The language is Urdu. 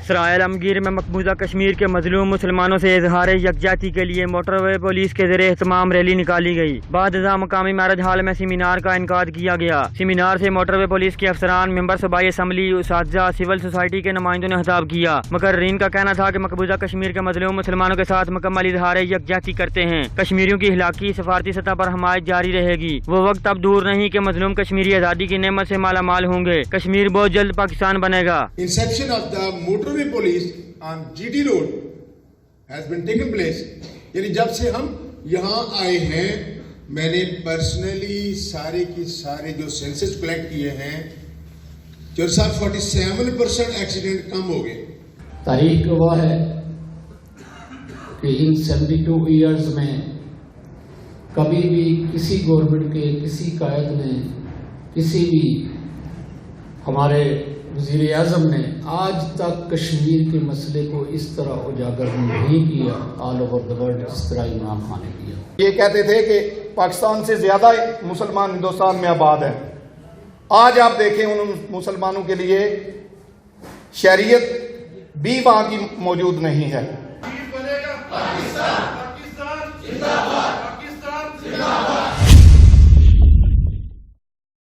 سرائے عالمگیر میں مقبوضہ کشمیر کے مظلوم مسلمانوں سے اظہار یکجہتی کے لیے موٹر وے پولیس کے زیر اہتمام ریلی نکالی گئی۔ بعد ازاں مقامی میرج ہال میں سیمینار کا انعقاد کیا گیا۔ سیمینار سے موٹر وے پولیس کے افسران، ممبر صوبائی اسمبلی، اساتذہ، سول سوسائٹی کے نمائندوں نے خطاب کیا۔ مقررین کا کہنا تھا کہ مقبوضہ کشمیر کے مظلوم مسلمانوں کے ساتھ مکمل اظہار یکجہتی کرتے ہیں۔ کشمیریوں کی اخلاقی سفارتی سطح پر حمایت جاری رہے گی۔ وہ وقت اب دور نہیں کہ مظلوم کشمیری آزادی کی نعمت سے مالا مال ہوں گے۔ کشمیر بہت جلد پاکستان بنے گا۔ Inception of the motorway police on GT road has been taken place. یعنی جب سے ہم یہاں آئے ہیں، میں نے پرسنلی سارے کی سارے جو سینسز کلیکٹ کیے ہیں، 47% ایکسیڈنٹ کم ہو گئے۔ تاریخ گواہ ہے کہ ان 72 ایئرز میں کبھی بھی کسی گورنمنٹ کے کسی قائد نے، کسی بھی ہمارے وزیر اعظم نے آج تک کشمیر کے مسئلے کو اس طرح اجاگر نہیں کیا آل اوور دا ورلڈ جس طرح عمران خان نے کیا۔ یہ کہتے تھے کہ پاکستان سے زیادہ مسلمان ہندوستان میں آباد ہیں۔ آج آپ دیکھیں ان مسلمانوں کے لیے شریعت بھی وہاں کی موجود نہیں ہے۔